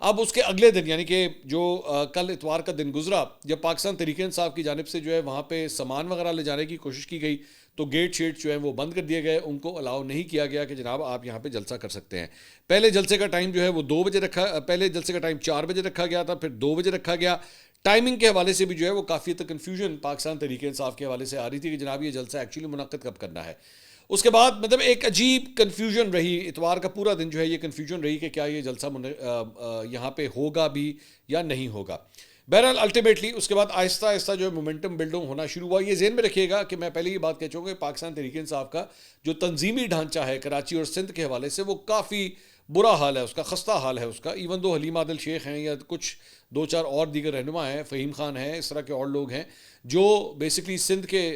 اب اس کے اگلے دن یعنی کہ جو کل اتوار کا دن گزرا، جب پاکستان تحریک انصاف کی جانب سے جو ہے وہاں پہ سامان وغیرہ لے جانے کی کوشش کی گئی تو گیٹ شیٹ جو ہے وہ بند کر دیے گئے، ان کو الاؤ نہیں کیا گیا کہ جناب آپ یہاں پہ جلسہ کر سکتے ہیں۔ پہلے جلسے کا ٹائم جو ہے وہ 2 بجے پہلے جلسے کا ٹائم 4 بجے رکھا گیا تھا، پھر 2 بجے رکھا گیا۔ ٹائمنگ کے حوالے سے بھی جو ہے وہ کافی حد تک کنفیوژن پاکستان تحریک انصاف کے حوالے سے آ رہی تھی کہ جناب یہ جلسہ ایکچولی منعقد کب کرنا ہے۔ اس کے بعد مطلب ایک عجیب کنفیوژن رہی، اتوار کا پورا دن جو ہے یہ کنفیوژن رہی کہ کیا یہ جلسہ یہاں پہ ہوگا بھی یا نہیں ہوگا۔ بہرحال الٹیمیٹلی اس کے بعد آہستہ آہستہ جو ہے مومنٹم بلڈ ہونا شروع ہوا۔ یہ ذہن میں رکھیے گا کہ میں پہلے یہ بات کہہ چکا ہوں کہ پاکستان تحریک انصاف کا جو تنظیمی ڈھانچہ ہے کراچی اور سندھ کے حوالے سے وہ کافی برا حال ہے اس کا، خستہ حال ہے اس کا۔ ایون دو حلیم عادل شیخ ہیں یا کچھ 2-4 اور دیگر رہنما ہیں، فہیم خان ہیں، اس طرح کے اور لوگ ہیں جو بیسکلی سندھ کے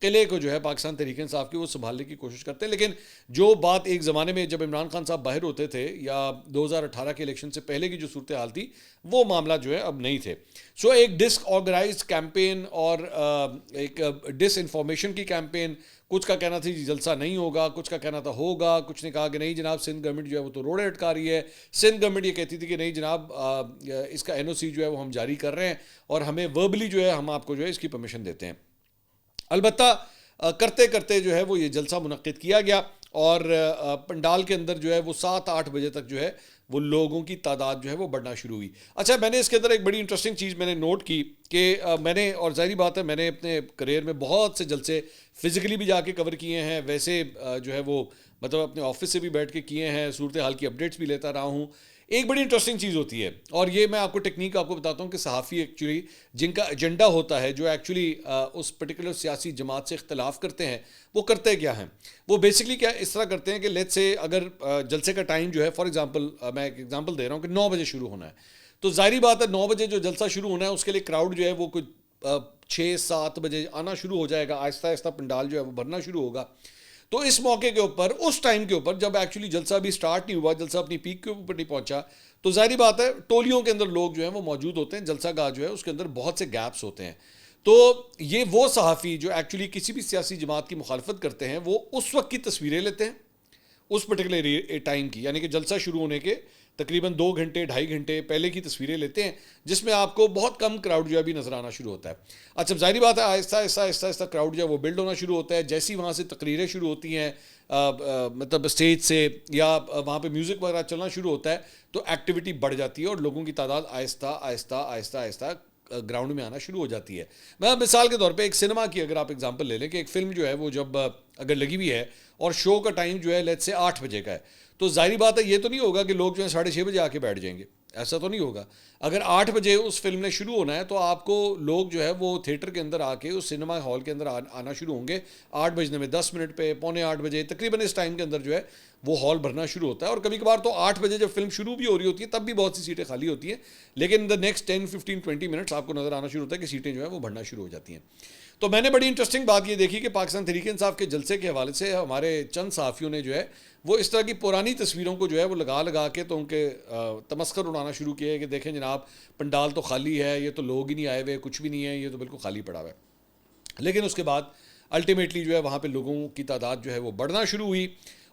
قلعے کو جو ہے پاکستان تحریک انصاف کی وہ سنبھالنے کی کوشش کرتے ہیں، لیکن جو بات ایک زمانے میں جب عمران خان صاحب باہر ہوتے تھے یا 2018 کے الیکشن سے پہلے کی جو صورتحال تھی وہ معاملہ جو ہے اب نہیں تھے۔ سو ایک ڈس آرگنائزڈ کیمپین اور ایک ڈس انفارمیشن کی کیمپین، کچھ کا کہنا تھا جی جلسہ نہیں ہوگا، کچھ کا کہنا تھا ہوگا، کچھ نے کہا کہ نہیں جناب سندھ گورنمنٹ جو ہے وہ تو روڑے اٹکا رہی ہے، سندھ گورنمنٹ یہ کہتی تھی کہ نہیں جناب اس کا NOC جو ہے وہ ہم جاری کر رہے ہیں اور ہمیں وربلی جو ہے ہم آپ کو جو ہے اس کی پرمیشن دیتے ہیں۔ البتہ کرتے کرتے جو ہے وہ یہ جلسہ منعقد کیا گیا اور پنڈال کے اندر جو ہے وہ 7-8 بجے تک جو ہے وہ لوگوں کی تعداد جو ہے وہ بڑھنا شروع ہوئی۔ اچھا میں نے اس کے اندر ایک بڑی انٹرسٹنگ چیز میں نے نوٹ کی کہ میں نے، اور ظاہری بات ہے میں نے اپنے کریئر میں بہت سے جلسے فزیکلی بھی جا کے کور کیے ہیں، ویسے جو ہے وہ مطلب اپنے آفس سے بھی بیٹھ کے کیے ہیں، صورتحال کی اپڈیٹس بھی لیتا رہا ہوں۔ ایک بڑی انٹرسٹنگ چیز ہوتی ہے اور یہ میں آپ کو ٹیکنیک آپ کو بتاتا ہوں کہ صحافی ایکچولی جن کا ایجنڈا ہوتا ہے، جو ایکچولی اس پرٹیکولر سیاسی جماعت سے اختلاف کرتے ہیں، وہ کرتے کیا ہیں؟ وہ بیسکلی کیا اس طرح کرتے ہیں کہ لیٹس سے اگر جلسے کا ٹائم جو ہے فار ایگزامپل میں ایک ایگزامپل دے رہا ہوں کہ 9 بجے شروع ہونا ہے، تو ظاہری بات ہے 9 بجے جو جلسہ شروع ہونا ہے اس کے لیے کراؤڈ جو ہے وہ کچھ 6-7 بجے آنا شروع ہو جائے گا، آہستہ آہستہ پنڈال جو ہے وہ بھرنا شروع ہوگا۔ تو اس موقع کے اوپر، اس ٹائم کے اوپر جب ایکچولی جلسہ بھی سٹارٹ نہیں ہوا، جلسہ اپنی پیک کے اوپر نہیں پہنچا، تو ظاہری بات ہے ٹولیوں کے اندر لوگ جو ہیں وہ موجود ہوتے ہیں، جلسہ گاہ جو ہے اس کے اندر بہت سے گیپس ہوتے ہیں۔ تو یہ وہ صحافی جو ایکچولی کسی بھی سیاسی جماعت کی مخالفت کرتے ہیں وہ اس وقت کی تصویریں لیتے ہیں اس پرٹیکولر ٹائم کی، یعنی کہ جلسہ شروع ہونے کے تقریباً 2 گھنٹے 2.5 گھنٹے پہلے کی تصویریں لیتے ہیں، جس میں آپ کو بہت کم کراؤڈ جو ہے بھی نظر آنا شروع ہوتا ہے۔ اچھا ظاہری بات ہے آہستہ آہستہ آہستہ آہستہ کراؤڈ جو ہے وہ بلڈ ہونا شروع ہوتا ہے، جیسی وہاں سے تقریریں شروع ہوتی ہیں مطلب اسٹیج سے یا وہاں پہ میوزک وغیرہ چلنا شروع ہوتا ہے تو ایکٹیویٹی بڑھ جاتی ہے اور لوگوں کی تعداد آہستہ آہستہ آہستہ آہستہ گراؤنڈ میں آنا شروع ہو جاتی ہے۔ میں مثال کے طور پہ ایک سنیما کی اگر آپ اگزامپل لے لیں کہ ایک فلم جو ہے وہ جب اگر لگی ہوئی ہے اور شو کا ٹائم جو ہے لیٹ سے 8 بجے کا ہے، تو ظاہری بات ہے یہ تو نہیں ہوگا کہ لوگ جو ہیں 6:30 بجے آ کے بیٹھ جائیں گے، ایسا تو نہیں ہوگا۔ اگر 8 بجے اس فلم نے شروع ہونا ہے تو آپ کو لوگ جو ہے وہ تھیٹر کے اندر آ کے اس سنیما ہال کے اندر آنا شروع ہوں گے 8 بجنے میں 10 منٹ پہ، 7:45 بجے تقریباً اس ٹائم کے اندر جو ہے وہ ہال بھرنا شروع ہوتا ہے۔ اور کبھی کبھار تو 8 بجے جب فلم شروع بھی ہو رہی ہوتی ہے تب بھی بہت سی سیٹیں خالی ہوتی ہیں، لیکن دا نیکسٹ 10-15-20 منٹس آپ کو نظر آنا شروع ہوتا ہے کہ سیٹیں جو ہیں وہ بھرنا شروع ہو جاتی ہیں۔ تو میں نے بڑی انٹرسٹنگ بات یہ دیکھی کہ پاکستان تحریک انصاف کے جلسے کے حوالے سے ہمارے چند صحافیوں نے جو ہے وہ اس طرح کی پرانی تصویروں کو جو ہے وہ لگا کے تو ان کے تمسخر اڑانا شروع کیے کہ دیکھیں جناب پنڈال تو خالی ہے، یہ تو لوگ ہی نہیں آئے ہوئے، کچھ بھی نہیں ہے، یہ تو بالکل خالی پڑا ہوا ہے۔ لیکن اس کے بعد الٹیمیٹلی جو ہے وہاں پہ لوگوں کی تعداد جو ہے وہ بڑھنا شروع ہوئی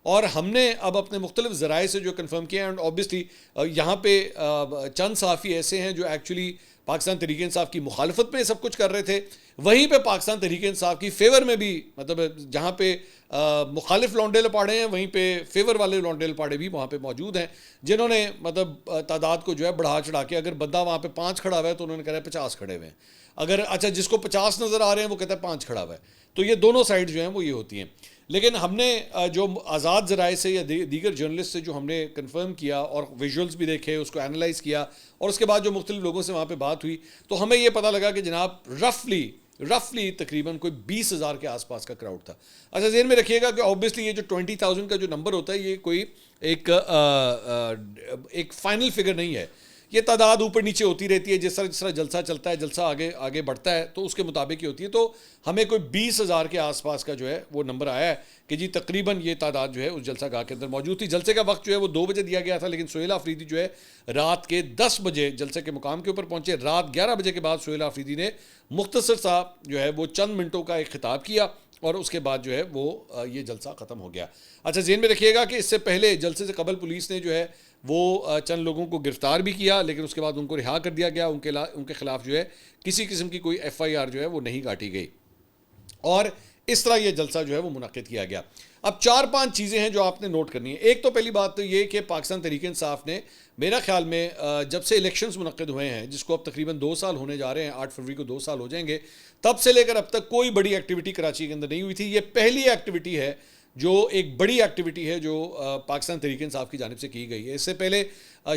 اور ہم نے اب اپنے مختلف ذرائع سے جو کنفرم کیا، اینڈ اوبیسلی یہاں پہ چند صحافی ایسے ہیں جو ایکچولی پاکستان تحریک انصاف کی مخالفت میں سب کچھ کر رہے تھے، وہیں پہ پاکستان تحریک انصاف کی فیور میں بھی مطلب جہاں پہ مخالف لونڈے لپاڑے ہیں وہیں پہ فیور والے لونڈے لپاڑے بھی وہاں پہ موجود ہیں، جنہوں نے مطلب تعداد کو جو ہے بڑھا چڑھا کے، اگر بندہ وہاں پہ 5 کھڑا ہوا ہے تو انہوں نے کہا ہے 50 کھڑے ہوئے ہیں، اگر اچھا جس کو 50 نظر آ رہے ہیں وہ کہتا ہے 5 کھڑا ہوا ہے۔ تو یہ دونوں سائڈ جو ہیں وہ یہ ہوتی ہیں۔ لیکن ہم نے جو آزاد ذرائع سے یا دیگر جرنلسٹ سے جو ہم نے کنفرم کیا اور ویژولز بھی دیکھے، اس کو انالائز کیا اور اس کے بعد جو مختلف لوگوں سے وہاں پہ بات ہوئی تو ہمیں یہ پتہ لگا کہ جناب رفلی تقریباً کوئی 20,000 کے آس پاس کا کراؤڈ تھا۔ اچھا ذہن میں رکھیے گا کہ اوبیسلی یہ جو 20,000 کا جو نمبر ہوتا ہے یہ کوئی ایک فائنل فگر نہیں ہے، یہ تعداد اوپر نیچے ہوتی رہتی ہے، جس طرح جلسہ چلتا ہے، جلسہ آگے بڑھتا ہے تو اس کے مطابق ہی ہوتی ہے۔ تو ہمیں کوئی 20,000 کے آس پاس کا جو ہے وہ نمبر آیا ہے کہ جی تقریباً یہ تعداد جو ہے اس جلسہ گاہ کے اندر موجود تھی۔ جلسے کا وقت جو ہے وہ 2 بجے دیا گیا تھا، لیکن سہیل آفریدی جو ہے رات کے 10 بجے جلسے کے مقام کے اوپر پہنچے۔ رات 11 بجے کے بعد سہیل آفریدی نے مختصر سا جو ہے وہ چند منٹوں کا ایک خطاب کیا اور اس کے بعد جو ہے وہ یہ جلسہ ختم ہو گیا۔ اچھا ذہن میں رکھیے گا کہ اس سے پہلے جلسے سے قبل پولیس نے جو ہے وہ چند لوگوں کو گرفتار بھی کیا لیکن اس کے بعد ان کو رہا کر دیا گیا. ان کے خلاف جو ہے کسی قسم کی کوئی ایف آئی آر جو ہے وہ نہیں کاٹی گئی, اور اس طرح یہ جلسہ جو ہے وہ منعقد کیا گیا. اب 4-5 چیزیں ہیں جو آپ نے نوٹ کرنی ہیں. ایک تو پہلی بات تو یہ کہ پاکستان تحریک انصاف نے میرا خیال میں جب سے الیکشنز منعقد ہوئے ہیں, جس کو اب تقریباً 2 سال ہونے جا رہے ہیں, 8 فروری کو 2 سال ہو جائیں گے, تب سے لے کر اب تک کوئی بڑی ایکٹیویٹی کراچی کے اندر نہیں ہوئی تھی. یہ پہلی ایکٹیویٹی ہے جو ایک بڑی ایکٹیویٹی ہے جو پاکستان تحریک انصاف کی جانب سے کی گئی ہے. اس سے پہلے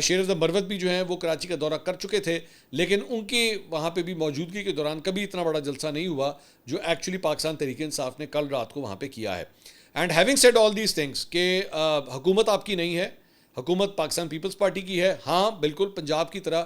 شیر افضل مروت بھی جو ہیں وہ کراچی کا دورہ کر چکے تھے, لیکن ان کی وہاں پہ بھی موجودگی کے دوران کبھی اتنا بڑا جلسہ نہیں ہوا جو ایکچولی پاکستان تحریک انصاف نے کل رات کو وہاں پہ کیا ہے. And having said all these things کہ حکومت آپ کی نہیں ہے, حکومت پاکستان پیپلز پارٹی کی ہے. ہاں بالکل پنجاب کی طرح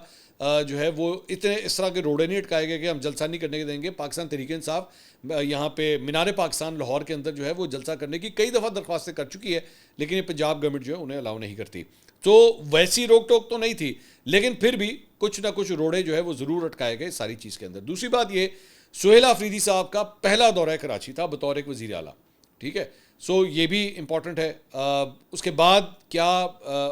جو ہے وہ اتنے اس طرح کے روڑے نہیں اٹکائے گئے کہ ہم جلسہ نہیں کرنے دیں گے. پاکستان تحریک انصاف یہاں پہ مینار پاکستان لاہور کے اندر جو ہے وہ جلسہ کرنے کی کئی دفعہ درخواستیں کر چکی ہے, لیکن یہ پنجاب گورنمنٹ جو ہے انہیں الاؤ نہیں کرتی. تو ویسی روک ٹوک تو نہیں تھی, لیکن پھر بھی کچھ نہ کچھ روڑے جو ہے وہ ضرور اٹکائے گئے ساری چیز کے اندر. دوسری بات یہ, سہیل آفریدی صاحب کا پہلا دورہ کراچی تھا بطور ایک وزیر اعلیٰ, ٹھیک ہے, سو یہ بھی امپورٹنٹ ہے. اس کے بعد کیا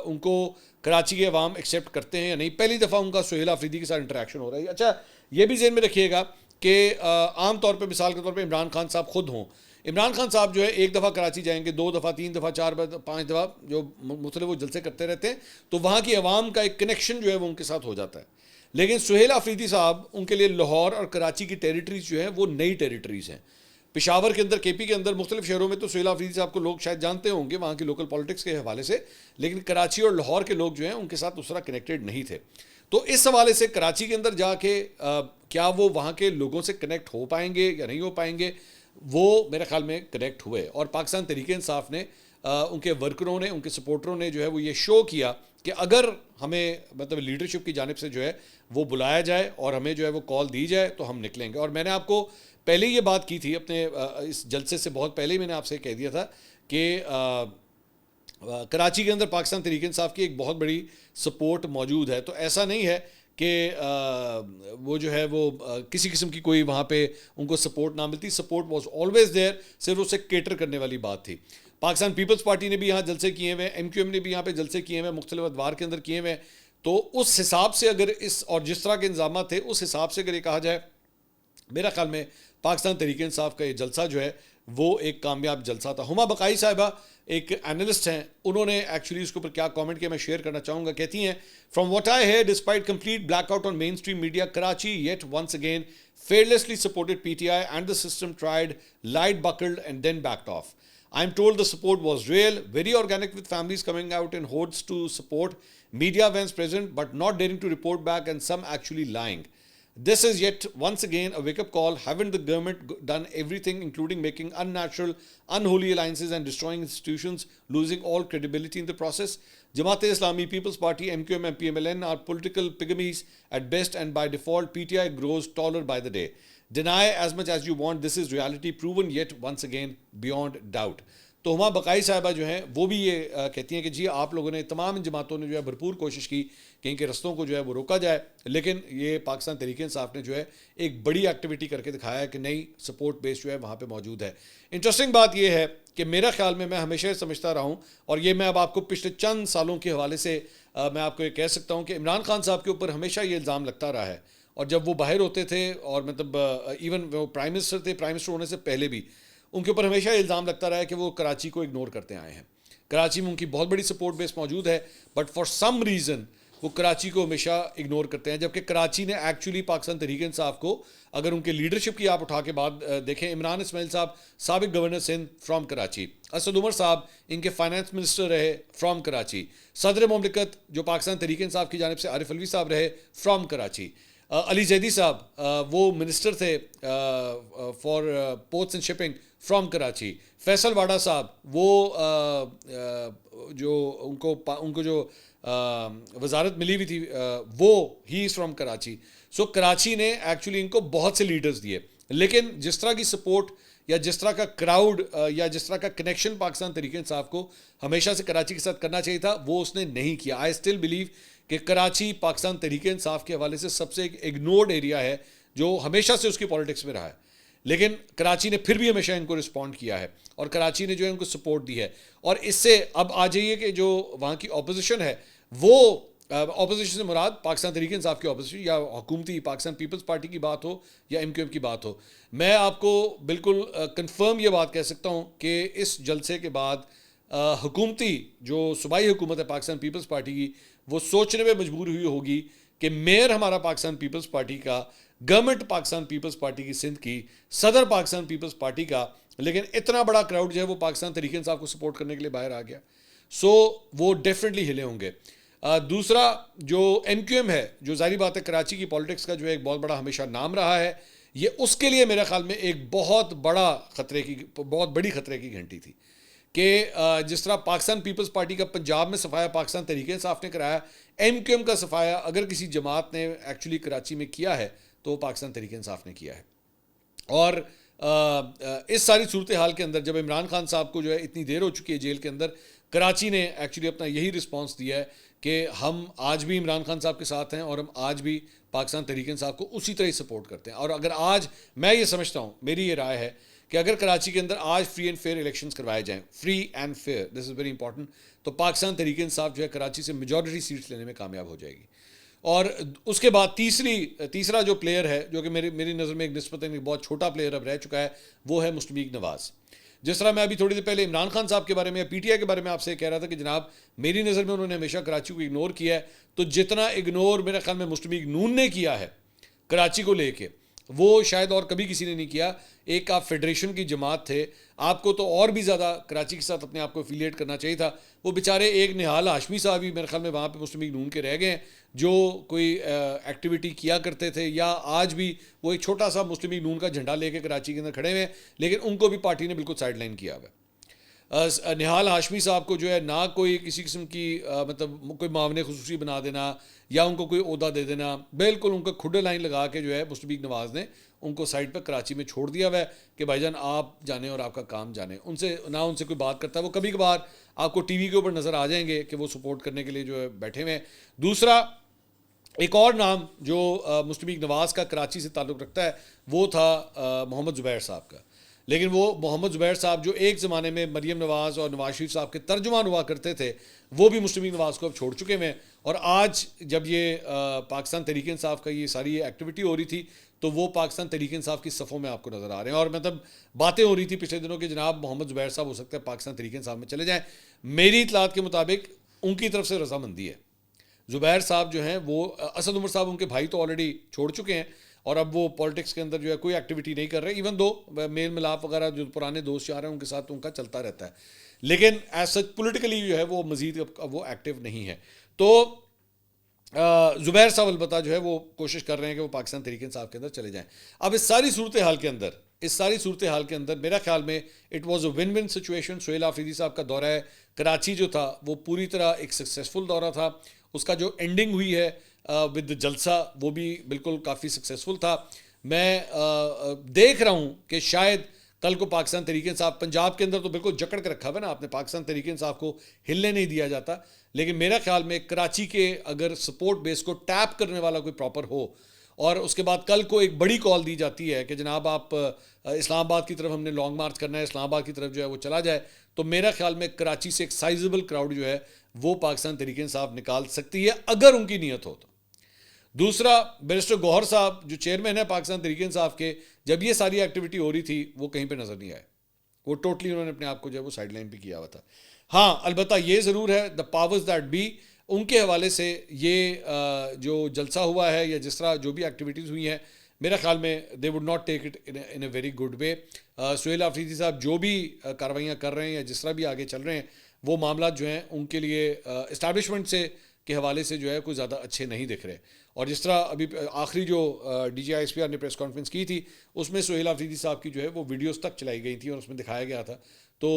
ان کو کراچی کے عوام ایکسیپٹ کرتے ہیں یا نہیں, پہلی دفعہ ان کا سہیل آفریدی کے ساتھ انٹریکشن ہو رہا ہے. اچھا یہ بھی ذہن میں رکھیے گا کہ عام طور پہ مثال کے طور پہ عمران خان صاحب خود ہوں, عمران خان صاحب جو ہے ایک دفعہ کراچی جائیں گے, 2 دفعہ 3 دفعہ 4 5 دفعہ جو مختلف وہ جلسے کرتے رہتے ہیں, تو وہاں کی عوام کا ایک کنیکشن جو ہے وہ ان کے ساتھ ہو جاتا ہے. لیکن سہیل آفریدی صاحب ان کے لیے لاہور اور کراچی کی ٹیریٹریز جو ہیں وہ نئی ٹیریٹریز ہیں. پشاور کے اندر, کے پی کے اندر, مختلف شہروں میں تو سہیل آفریدی صاحب کو لوگ شاید جانتے ہوں گے وہاں کی لوکل پالیٹکس کے حوالے سے, لیکن کراچی اور لاہور کے لوگ جو ہیں ان کے ساتھ اس طرح کنیکٹڈ نہیں تھے. تو اس حوالے سے کراچی کے اندر جا کے کیا وہ وہاں کے لوگوں سے کنیکٹ ہو پائیں گے یا نہیں ہو پائیں گے, وہ میرے خیال میں کنیکٹ ہوئے. اور پاکستان تحریک انصاف نے, ان کے ورکروں نے, ان کے سپورٹروں نے جو ہے وہ یہ شو کیا کہ اگر ہمیں مطلب لیڈرشپ کی جانب سے جو ہے وہ بلایا جائے اور ہمیں جو ہے وہ کال دی جائے تو ہم نکلیں گے. اور میں نے آپ کو پہلے یہ بات کی تھی اپنے اس جلسے سے بہت پہلے ہی میں نے آپ سے کہہ دیا تھا کہ کراچی کے اندر پاکستان تحریک انصاف کی ایک بہت بڑی سپورٹ موجود ہے. تو ایسا نہیں ہے کہ وہ جو ہے وہ کسی قسم کی کوئی وہاں پہ ان کو سپورٹ نہ ملتی. سپورٹ واز آلویز دیئر, صرف اسے کیٹر کرنے والی بات تھی. پاکستان پیپلز پارٹی نے بھی یہاں جلسے کیے ہوئے, ایم کیو ایم نے بھی یہاں پہ جلسے کیے ہوئے, مختلف ادوار کے اندر کیے ہوئے. تو اس حساب سے اگر اور جس طرح کے انتظامات تھے اس حساب سے اگر یہ کہا جائے, میرا خیال میں پاکستان تحریک انصاف کا یہ جلسہ جو ہے وہ ایک کامیاب جلسہ تھا. ہما بقائی صاحبہ ایک اینالسٹ ہیں, انہوں نے ایکچولی اس کے اوپر کیا کامنٹ کیا میں شیئر کرنا چاہوں گا. کہتی ہیں, from what I hear despite complete blackout on mainstream media Karachi yet once again fearlessly supported PTI and the system tried, lied, buckled and then backed off. I'm told the support was real, very organic with families coming out in hordes to support, media events present but not daring to report back and some actually lying. This is yet once again a wake-up call. Haven't the government done everything, including making unnatural, unholy alliances and destroying institutions, losing all credibility in the process? Jamaat-e-Islami, People's Party, MQM and PMLN are political pygmies at best, and by default, PTI grows taller by the day. Deny as much as you want, this is reality proven yet once again beyond doubt. تو ہما بقائی صاحبہ جو ہیں وہ بھی یہ کہتی ہیں کہ جی آپ لوگوں نے, تمام جماعتوں نے جو ہے بھرپور کوشش کی کہ ان کے رستوں کو جو ہے وہ روکا جائے, لیکن یہ پاکستان تحریک انصاف نے جو ہے ایک بڑی ایکٹیویٹی کر کے دکھایا ہے کہ نئی سپورٹ بیس جو ہے وہاں پہ موجود ہے. انٹرسٹنگ بات یہ ہے کہ میرا خیال میں ہمیشہ سمجھتا رہا ہوں, اور یہ میں اب آپ کو پچھلے چند سالوں کے حوالے سے میں آپ کو یہ کہہ سکتا ہوں کہ عمران خان صاحب کے اوپر ہمیشہ یہ الزام لگتا رہا ہے, اور جب وہ باہر ہوتے تھے اور مطلب ایون وہ پرائم منسٹر تھے, پرائم منسٹر ہونے سے پہلے بھی ان کے اوپر ہمیشہ یہ الزام لگتا رہا ہے کہ وہ کراچی کو اگنور کرتے آئے ہیں. کراچی میں ان کی بہت بڑی سپورٹ بیس موجود ہے, بٹ فار سم ریزن وہ کراچی کو ہمیشہ اگنور کرتے ہیں, جبکہ کراچی نے ایکچولی پاکستان تحریک انصاف کو, اگر ان کے لیڈرشپ کی آپ اٹھا کے بات دیکھیں, عمران اسماعیل صاحب سابق گورنر سندھ فرام کراچی, اسد عمر صاحب ان کے فائنانس منسٹر رہے فرام کراچی, صدر مملکت جو پاکستان تحریک انصاف کی جانب سے عارف علوی صاحب رہے فرام کراچی, علی زیدی صاحب وہ منسٹر تھے for ports and shipping from Karachi, Faisal Vawda صاحب وہ جو ان کو جو وزارت ملی ہوئی تھی وہ ہی از فرام کراچی. سو کراچی نے ایکچولی ان کو بہت سے لیڈرز دیے, لیکن جس طرح کی سپورٹ یا جس طرح کا کراؤڈ یا جس طرح کا کنیکشن پاکستان تحریک انصاف کو ہمیشہ سے کراچی کے ساتھ کرنا چاہیے تھا وہ اس نے نہیں کیا. آئی اسٹل بلیو کہ کراچی پاکستان تحریک انصاف کے حوالے سے سب سے ایک اگنورڈ ایریا ہے جو ہمیشہ سے اس کی پالیٹکس میں رہا ہے, لیکن کراچی نے پھر بھی ہمیشہ ان کو رسپونڈ کیا ہے اور کراچی نے جو ہے ان کو سپورٹ دی ہے. اور اس سے اب آ جائیے کہ جو وہاں کی اپوزیشن ہے وہ اپوزیشن سے مراد پاکستان تحریک انصاف کی اپوزیشن یا حکومتی پاکستان پیپلز پارٹی کی بات ہو یا ایم کیو ایم کی بات ہو، میں آپ کو بالکل کنفرم یہ بات کہہ سکتا ہوں کہ اس جلسے کے بعد حکومتی جو صوبائی حکومت ہے پاکستان پیپلز پارٹی کی، وہ سوچنے میں مجبور ہوئی ہوگی کہ میئر ہمارا پاکستان پیپلز پارٹی کا، گورنمنٹ پاکستان پیپلز پارٹی کی سندھ کی، صدر پاکستان پیپلز پارٹی کا، لیکن اتنا بڑا کراؤڈ جو ہے وہ پاکستان تحریک انصاف کو سپورٹ کرنے کے لیے باہر آ گیا. سو وہ ڈیفینیٹلی ہلے ہوں گے. دوسرا جو ایم کیو ایم ہے، جو ظاہری بات ہے کراچی کی پالیٹکس کا جو ہے ایک بہت بڑا ہمیشہ نام رہا ہے، یہ اس کے لیے میرے خیال میں ایک بہت بڑی خطرے کی گھنٹی تھی کہ جس طرح پاکستان پیپلز پارٹی کا پنجاب میں صفایا پاکستان تحریک انصاف نے کرایا، ایم کیو ایم کا صفایا اگر کسی جماعت نے ایکچولی کراچی میں کیا ہے تو وہ پاکستان تحریک انصاف نے کیا ہے. اور اس ساری صورتحال کے اندر جب عمران خان صاحب کو جو ہے اتنی دیر ہو چکی ہے جیل کے اندر، کراچی نے ایکچولی اپنا یہی رسپانس دیا ہے کہ ہم آج بھی عمران خان صاحب کے ساتھ ہیں اور ہم آج بھی پاکستان تحریک انصاف کو اسی طرح ہی سپورٹ کرتے ہیں. اور اگر آج میں یہ سمجھتا ہوں، میری یہ رائے ہے کہ اگر کراچی کے اندر آج فری اینڈ فیئر الیکشنز کروائے جائیں، free and fair, this is very important, تو پاکستان تحریک انصاف جو ہے کراچی سے میجورٹی سیٹس لینے میں کامیاب ہو جائے گی. اور اس کے بعد تیسرا جو پلیئر ہے جو کہ میری نظر میں ایک نسبتاً بہت چھوٹا پلیئر اب رہ چکا ہے، وہ ہے مشتبیق نواز. جس طرح میں ابھی تھوڑی دیر پہلے عمران خان صاحب کے بارے میں یا پی ٹی آئی کے بارے میں آپ سے کہہ رہا تھا کہ جناب میری نظر میں انہوں نے ہمیشہ کراچی کو اگنور کیا ہے، تو جتنا اگنور میرے خیال میں مشتبیق نون نے کیا ہے کراچی کو لے کے، وہ شاید اور کبھی کسی نے نہیں کیا. ایک آپ فیڈریشن کی جماعت تھے، آپ کو تو اور بھی زیادہ کراچی کے ساتھ اپنے آپ کو افیلیٹ کرنا چاہیے تھا. وہ بیچارے ایک نہال ہاشمی صاحب بھی میرے خیال میں وہاں پہ مشتبیق نون کے رہ گئے ہیں جو کوئی ایکٹیویٹی کیا کرتے تھے، یا آج بھی وہ ایک چھوٹا سا مشتبیق نون کا جھنڈا لے کے کراچی کے اندر کھڑے ہوئے ہیں، لیکن ان کو بھی پارٹی نے بالکل سائڈ لائن کیا ہوا ہے. نہال ہاشمی صاحب کو جو ہے نہ کوئی کسی قسم کی مطلب کوئی معاون خصوصی بنا دینا یا ان کو کوئی عہدہ دے دینا، بالکل ان کو کھڈے لائن لگا کے جو ہے مشتبیق نواز نے ان کو سائڈ پہ کراچی میں چھوڑ دیا ہوا ہے کہ بھائی جان آپ جانیں اور آپ کا کام جانیں. ان سے کوئی بات کرتا ہے. وہ کبھی کبھار آپ کو ٹی وی کے اوپر نظر آ جائیں گے کہ وہ سپورٹ کرنے کے لیے جو ہے بیٹھے ہوئے ہیں. دوسرا ایک اور نام جو مشتبیق نواز کا کراچی سے تعلق رکھتا ہے وہ تھا محمد زبیر صاحب کا. لیکن وہ محمد زبیر صاحب جو ایک زمانے میں مریم نواز اور نواز شریف صاحب کے ترجمان ہوا کرتے تھے، وہ بھی مشتبیق نواز کو اب چھوڑ چکے ہیں. اور آج جب یہ پاکستان تحریک انصاف کا یہ ساری ایکٹیویٹی ہو رہی تھی تو وہ پاکستان تحریک انصاف کی صفوں میں آپ کو نظر آ رہے ہیں. اور مطلب باتیں ہو رہی تھی پچھلے دنوں کہ جناب محمد زبیر صاحب ہو سکتا ہے پاکستان تحریک انصاف میں چلے جائیں. میری اطلاعات کے مطابق ان کی طرف سے رضامندی ہے. زبیر صاحب جو ہیں وہ اسد عمر صاحب ان کے بھائی تو آلریڈی چھوڑ چکے ہیں اور اب وہ پالیٹکس کے اندر جو ہے کوئی ایکٹیویٹی نہیں کر رہے، ایون دو میل ملاپ وغیرہ جو پرانے دوست یار ہیں ان کے ساتھ ان کا چلتا رہتا ہے، لیکن ایز سچ پولیٹیکلی جو ہے وہ مزید وہ ایکٹیو نہیں ہے. تو زبیر صاحب البتہ جو ہے وہ کوشش کر رہے ہیں کہ وہ پاکستان تحریک انصاف کے اندر چلے جائیں. اب اس ساری صورتحال کے اندر میرا خیال میں it was a one one situation. Sohail Afridi صاحب کا دورہ کراچی جو تھا وہ پوری طرح ایک سکسیزفل دورہ تھا. اس کا جو اینڈنگ ہوئی ہے ود جلسہ وہ بھی بالکل کافی سکسیزفل تھا. میں دیکھ رہا ہوں کہ شاید کل کو پاکستان تحریک انصاف پنجاب کے اندر تو بالکل جکڑ کے رکھا ہوا ہے نا آپ نے، پاکستان تحریک انصاف کو ہلنے نہیں دیا جاتا، لیکن میرا خیال میں کراچی کے اگر سپورٹ بیس کو ٹیپ کرنے والا کوئی پراپر ہو اور اس کے بعد کل کو ایک بڑی کال دی جاتی ہے کہ جناب آپ اسلام آباد کی طرف ہم نے لانگ مارچ کرنا ہے، اسلام آباد کی طرف جو ہے وہ چلا جائے، تو میرا خیال میں کراچی سے ایک سائزبل کراؤڈ جو ہے وہ پاکستان تحریک انصاف نکال سکتی ہے اگر ان کی نیت ہو تو. دوسرا بیرسٹر گوہر صاحب جو چیئرمین ہے پاکستان تحریک انصاف کے، جب یہ ساری ایکٹیویٹی ہو رہی تھی وہ کہیں پہ نظر نہیں آئے، وہ ٹوٹلی انہوں نے اپنے آپ کو جو ہے وہ سائڈ لائن پہ کیا ہوا تھا. ہاں البتہ یہ ضرور ہے دا پاورز دیٹ بی ان کے حوالے سے یہ جو جلسہ ہوا ہے یا جس طرح جو بھی ایکٹیویٹیز ہوئی ہیں میرا خیال میں they would not take it in a very good way. Sohail Afridi صاحب جو بھی کارروائیاں کر رہے ہیں یا جس طرح بھی آگے چل رہے ہیں وہ معاملات جو ہیں ان کے لیے اسٹیبلشمنٹ سے کے حوالے سے جو ہے کوئی زیادہ اچھے نہیں دکھ رہے. اور جس طرح ابھی آخری جو D G I S P R نے پریس کانفرنس کی تھی اس میں سہیل آفریدی صاحب کی جو ہے وہ ویڈیوز تک چلائی گئی تھیں اور اس میں دکھایا گیا تھا، تو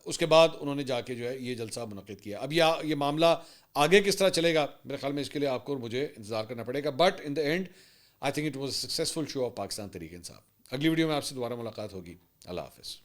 اس کے بعد انہوں نے جا کے جو ہے یہ جلسہ منعقد کیا. اب یہ معاملہ آگے کس طرح چلے گا میرے خیال میں اس کے لیے آپ کو اور مجھے انتظار کرنا پڑے گا، but in the end I think it was a successful show of Pakistan Tehreek Insaf. اگلی ویڈیو میں آپ سے دوبارہ ملاقات ہوگی. اللہ حافظ.